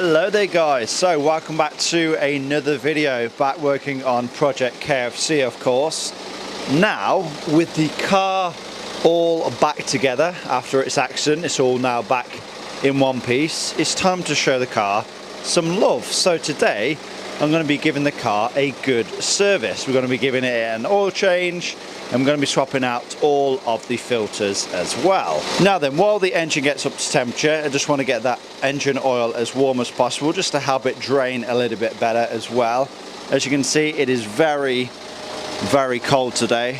Hello there guys, so welcome back to another video, back working on Project KFC of course. Now with the car all back together after its accident, it's all now back in one piece, it's time to show the car some love. So today I'm going to be giving the car a good service. We're going to be giving it an oil change and we're going to be swapping out all of the filters as well. Now then, while the engine gets up to temperature, I just want to get that engine oil as warm as possible just to help it drain a little bit better as well. As you can see, it is very cold today.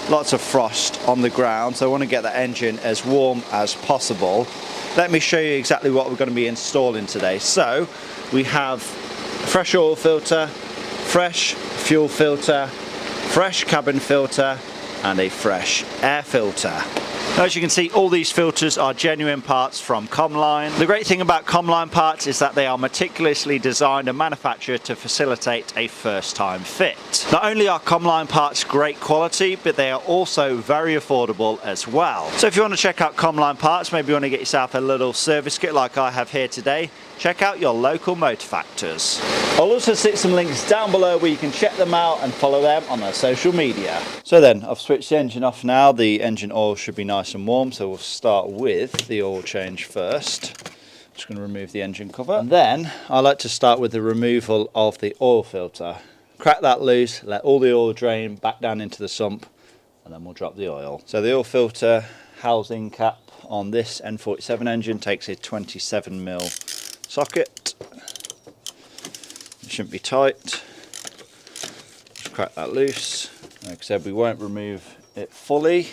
Lots of frost on the ground, so I want to get the engine as warm as possible. Let me show you exactly what we're going to be installing today. So we have a fresh oil filter, fresh fuel filter, fresh cabin filter and a fresh air filter. As you can see, all these filters are genuine parts from COMLINE. The great thing about COMLINE parts is that they are meticulously designed and manufactured to facilitate a first-time fit. Not only are COMLINE parts great quality, but they are also very affordable as well. So if you want to check out COMLINE parts, maybe you want to get yourself a little service kit like I have here today, check out your local motor factors. I'll also stick some links down below where you can check them out and follow them on their social media. So then, I've switched the engine off now. The engine oil should be nice and warm, so we'll start with the oil change first. Just going to remove the engine cover. And then, I like to start with the removal of the oil filter. Crack that loose, let all the oil drain back down into the sump, and then we'll drop the oil. So the oil filter housing cap on this N47 engine takes a 27mm socket. It shouldn't be tight. Just crack that loose. Like I said, we won't remove it fully.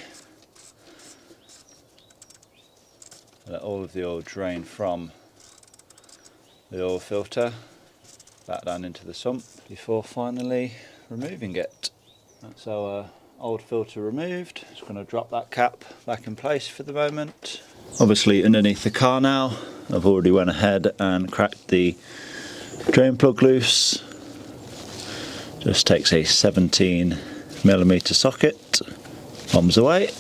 Let all of the oil drain from the oil filter back down into the sump before finally removing it. That's our old filter removed. Just going to drop that cap back in place for the moment. Obviously underneath the car now, I've already went ahead and cracked the drain plug loose. Just takes a 17mm socket, bombs away.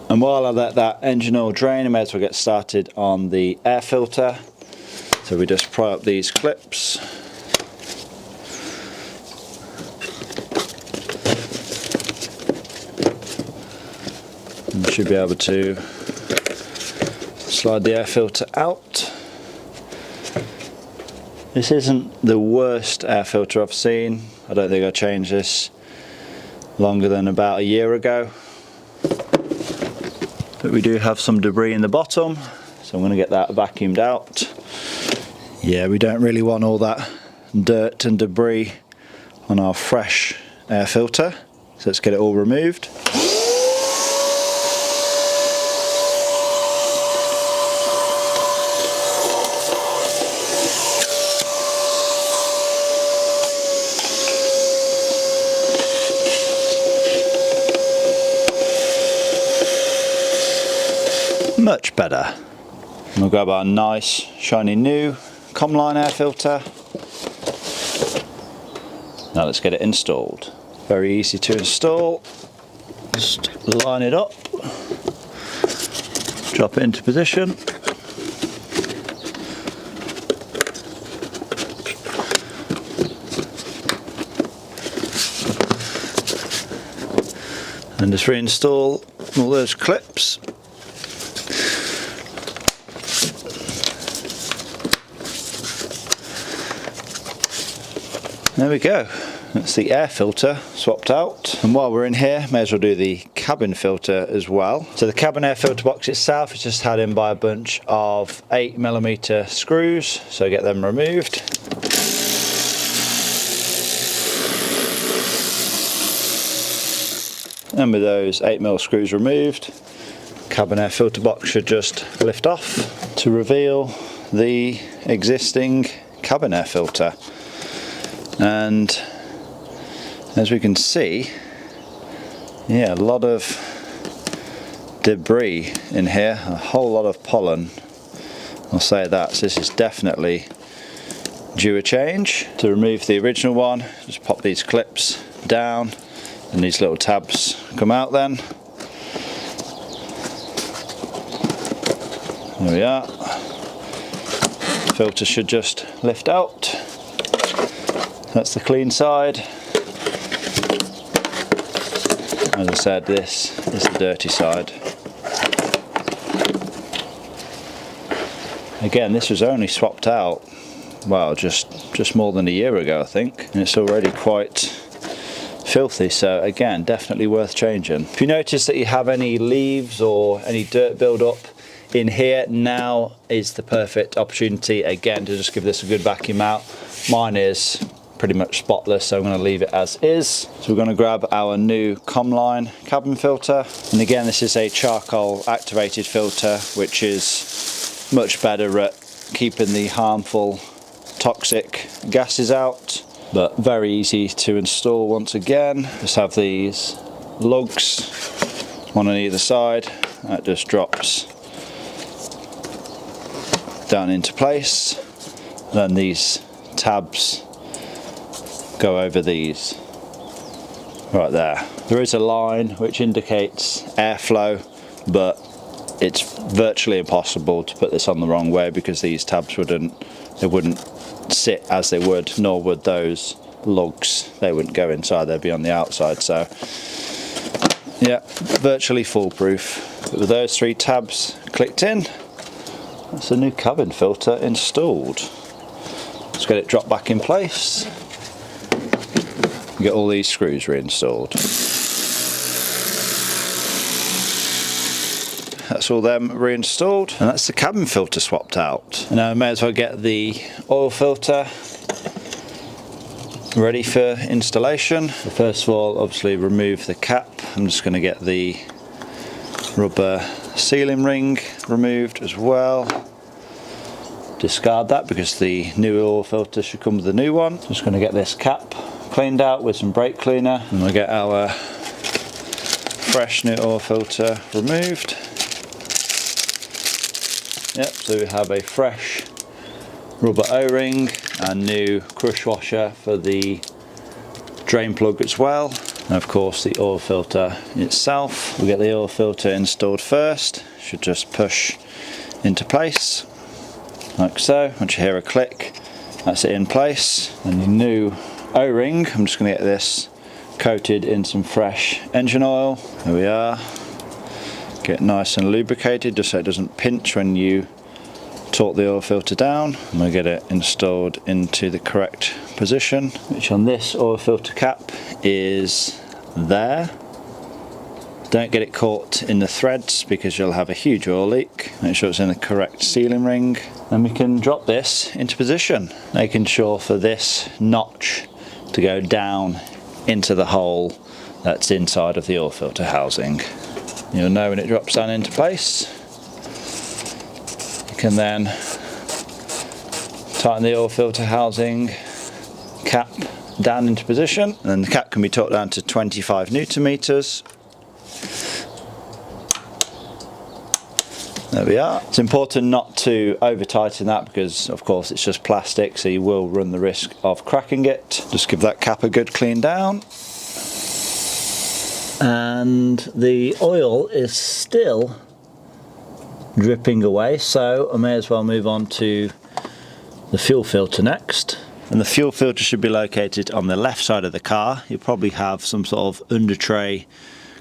And while I let that engine oil drain, I may as well get started on the air filter. So we just pry up these clips. And should be able to slide the air filter out. This isn't the worst air filter I've seen. I don't think I changed this longer than about a year ago. But we do have some debris in the bottom, so I'm going to get that vacuumed out. Yeah, we don't really want all that dirt and debris on our fresh air filter, so let's get it all removed. Much better. We'll grab our nice shiny new COMLINE air filter. Now let's get it installed. Very easy to install. Just line it up, drop it into position. And just reinstall all those clips. There we go, that's the air filter swapped out. And while we're in here, may as well do the cabin filter as well. So the cabin air filter box itself is just held in by a bunch of 8mm screws, so get them removed. And with those 8mm screws removed, cabin air filter box should just lift off to reveal the existing cabin air filter. And as we can see, yeah, a lot of debris in here, a whole lot of pollen, I'll say that. So this is definitely due a change. To remove the original one, just pop these clips down and these little tabs come out then. There we are. Filter should just lift out. That's the clean side. As I said, this is the dirty side. Again, this was only swapped out, well, just more than a year ago, I think, and it's already quite filthy, so again, definitely worth changing. If you notice that you have any leaves or any dirt build up in here, now is the perfect opportunity again to just give this a good vacuum out. Mine is pretty much spotless, so I'm going to leave it as is. So we're going to grab our new COMLINE cabin filter, and again, this is a charcoal activated filter, which is much better at keeping the harmful toxic gases out, but very easy to install. Once again, just have these lugs, one on either side, that just drops down into place, and then these tabs go over these right there. There is a line which indicates airflow, but it's virtually impossible to put this on the wrong way because these tabs wouldn't sit as they would, nor would those lugs. They wouldn't go inside, they'd be on the outside. So yeah, virtually foolproof. But with those three tabs clicked in, that's a new cabin filter installed. Let's get it dropped back in place. Get all these screws reinstalled. That's all them reinstalled, and that's the cabin filter swapped out. And now I may as well get the oil filter ready for installation. So first of all, obviously remove the cap. I'm just going to get the rubber sealing ring removed as well. Discard that because the new oil filter should come with the new one. Just going to get this cap cleaned out with some brake cleaner, and we'll get our fresh new oil filter removed. Yep, so we have a fresh rubber O-ring and new crush washer for the drain plug as well. And of course the oil filter itself. We'll get the oil filter installed first. Should just push into place, like so. Once you hear a click, that's it in place. And the new O-ring, I'm just going to get this coated in some fresh engine oil. There we are. Get nice and lubricated just so it doesn't pinch when you torque the oil filter down. I'm going to get it installed into the correct position, which on this oil filter cap is there. Don't get it caught in the threads because you'll have a huge oil leak. Make sure it's in the correct sealing ring. Then we can drop this into position, making sure for this notch to go down into the hole that's inside of the oil filter housing. You'll know when it drops down into place. You can then tighten the oil filter housing cap down into position, and then the cap can be torqued down to 25 Newton meters. There we are. It's important not to over tighten that because of course it's just plastic, so you will run the risk of cracking it. Just give that cap a good clean down. And the oil is still dripping away, so I may as well move on to the fuel filter next. And the fuel filter should be located on the left side of the car. You'll probably have some sort of under tray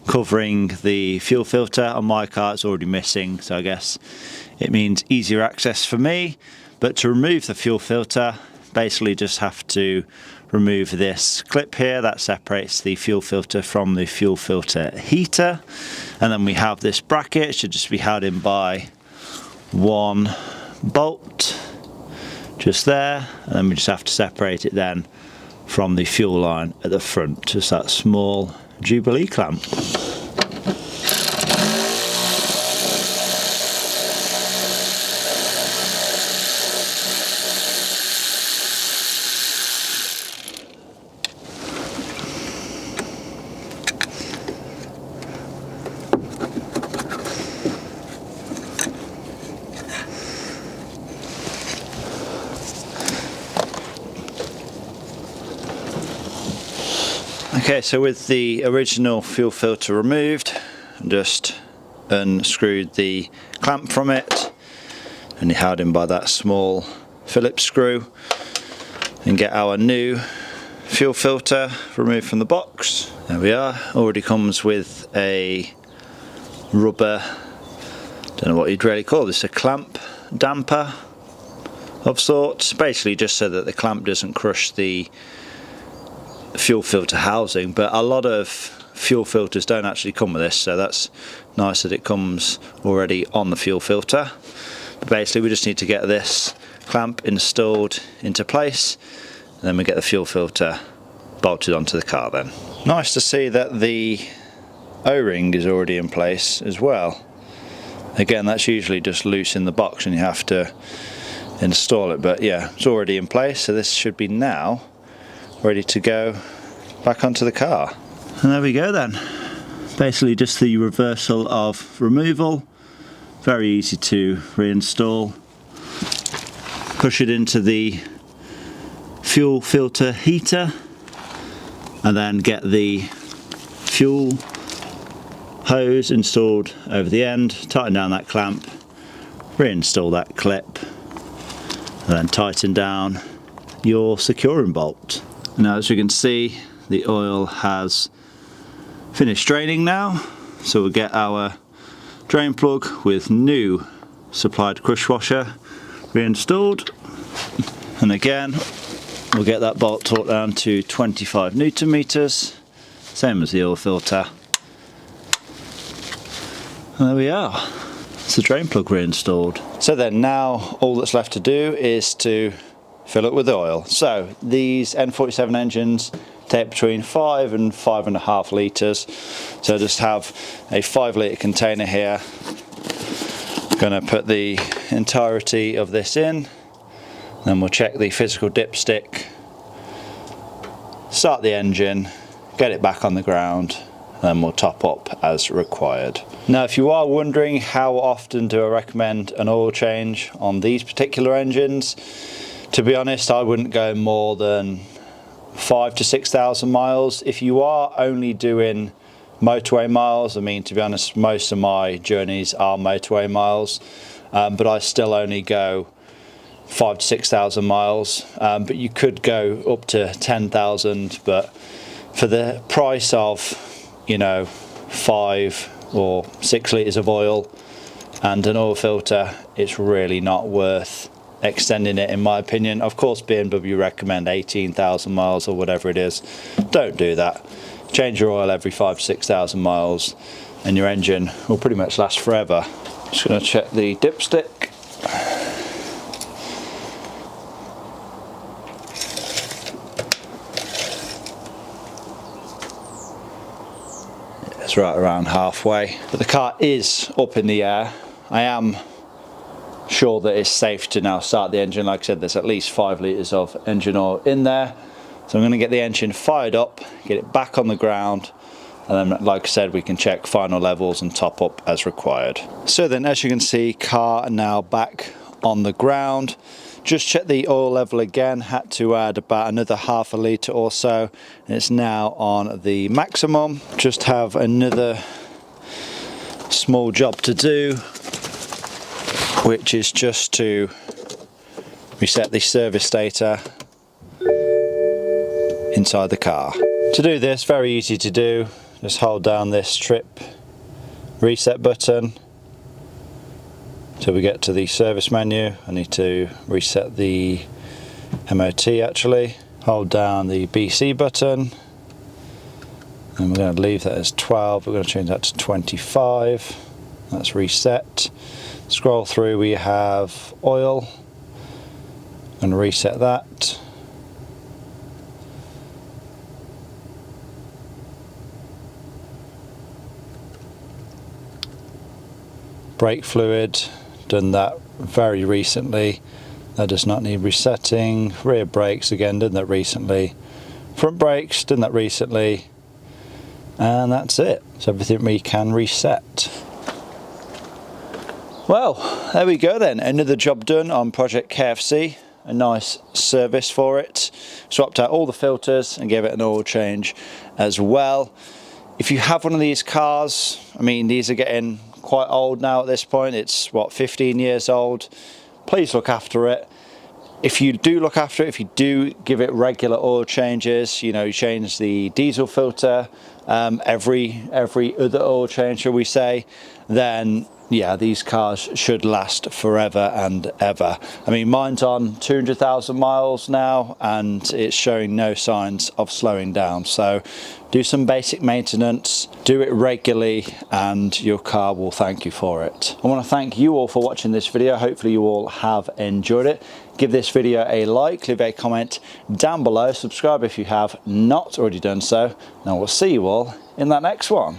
covering the fuel filter. On my car it's already missing, so I guess it means easier access for me. But to remove the fuel filter, basically just have to remove this clip here that separates the fuel filter from the fuel filter heater, and then we have this bracket. It should just be held in by one bolt just there, and then we just have to separate it then from the fuel line at the front, just that small Jubilee clamp. Okay, so with the original fuel filter removed, just unscrewed the clamp from it. and you're held in by that small Phillips screw, and get our new fuel filter removed from the box. There we are. Already comes with a rubber, don't know what you'd really call this, a clamp damper of sorts, basically just so that the clamp doesn't crush the fuel filter housing. But a lot of fuel filters don't actually come with this, so that's nice that it comes already on the fuel filter. But basically we just need to get this clamp installed into place, and then we get the fuel filter bolted onto the car then. Nice to see that the O-ring is already in place as well. Again, that's usually just loose in the box and you have to install it, but yeah, it's already in place, so this should be now ready to go back onto the car. And there we go then. Basically just the reversal of removal. Very easy to reinstall. Push it into the fuel filter heater and then get the fuel hose installed over the end, tighten down that clamp, reinstall that clip, and then tighten down your securing bolt. Now, as you can see, the oil has finished draining now, so we'll get our drain plug with new supplied crush washer reinstalled, and again we'll get that bolt torqued down to 25 Newton meters, same as the oil filter. And there we are, it's the drain plug reinstalled. So then now all that's left to do is to fill it with oil. So these N47 engines take between 5 and 5.5 litres. So just have a 5 litre container here. Gonna put the entirety of this in, then we'll check the physical dipstick, start the engine, get it back on the ground, then we'll top up as required. Now, if you are wondering how often do I recommend an oil change on these particular engines, to be honest, I wouldn't go more than 5,000 to 6,000 miles. If you are only doing motorway miles, I mean, to be honest, most of my journeys are motorway miles, but I still only go 5,000 to 6,000 miles, but you could go up to 10,000, but for the price of, you know, 5 or 6 litres of oil and an oil filter, it's really not worth extending it, in my opinion. Of course, BMW recommend 18,000 miles or whatever it is. Don't do that. Change your oil every 5,000 to 6,000 miles and your engine will pretty much last forever. Just going to check the dipstick. It's right around halfway, but the car is up in the air. I am sure that it's safe to now start the engine. Like I said, there's at least 5 litres of engine oil in there. So I'm going to get the engine fired up, get it back on the ground, and then, like I said, we can check final levels and top up as required. So then, as you can see, car now back on the ground. Just check the oil level again, had to add about another half a litre or so, and it's now on the maximum. Just have another small job to do, which is just to reset the service data inside the car. To do this, very easy to do, just hold down this trip reset button till we get to the service menu. I need to reset the MOT actually. Hold down the BC button and we're going to leave that as 12, we're going to change that to 25. That's reset. Scroll through, we have oil, and reset that. Brake fluid, done that very recently. That does not need resetting. Rear brakes, again, done that recently. Front brakes, done that recently. And that's it. So everything we can reset. Well, there we go then. Another job done on Project KFC. A nice service for it. Swapped out all the filters and gave it an oil change as well. If you have one of these cars, I mean, these are getting quite old now at this point. It's what, 15 years old. please look after it. If you do look after it, if you do give it regular oil changes, you know, you change the diesel filter every other oil change, shall we say, then yeah, these cars should last forever and ever. I mean, mine's on 200,000 miles now and it's showing no signs of slowing down. So do some basic maintenance, do it regularly, and your car will thank you for it. I want to thank you all for watching this video. Hopefully you all have enjoyed it. Give this video a like, leave a comment down below, subscribe if you have not already done so, and I will see you all in that next one.